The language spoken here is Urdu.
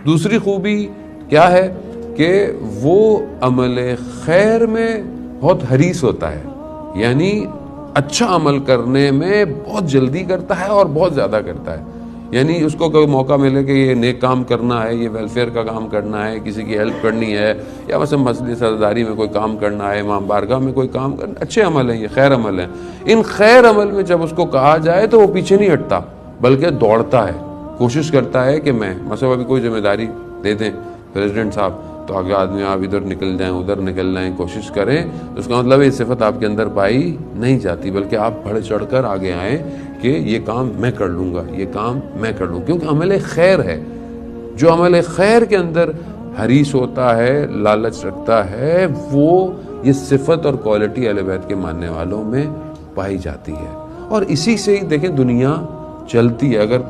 دوسری خوبی کیا ہے کہ وہ عمل خیر میں بہت حریص ہوتا ہے، یعنی اچھا عمل کرنے میں بہت جلدی کرتا ہے اور بہت زیادہ کرتا ہے. یعنی اس کو کوئی موقع ملے کہ یہ نیک کام کرنا ہے، یہ ویلفیئر کا کام کرنا ہے، کسی کی ہیلپ کرنی ہے، یا مثلا مسجد سرداری میں کوئی کام کرنا ہے، امام بارگاہ میں کوئی کام کرنا، اچھے عمل ہیں، یہ خیر عمل ہیں. ان خیر عمل میں جب اس کو کہا جائے تو وہ پیچھے نہیں ہٹتا، بلکہ دوڑتا ہے، کوشش کرتا ہے کہ میں مثلا ابھی کوئی ذمہ داری دے دیں پریزیڈنٹ صاحب، تو اگلے آدمی آپ ادھر نکل جائیں ادھر نکل جائیں، کوشش کریں. اس کا مطلب یہ صفت آپ کے اندر پائی نہیں جاتی، بلکہ آپ بڑھ چڑھ کر آگے آئیں کہ یہ کام میں کر لوں گا، یہ کام میں کر لوں، کیونکہ عمل خیر ہے. جو عمل خیر کے اندر حریص ہوتا ہے، لالچ رکھتا ہے، وہ یہ صفت اور کوالٹی اہل بیت کے ماننے والوں میں پائی جاتی ہے. اور اسی سے ہی دیکھیں دنیا چلتی ہے. اگر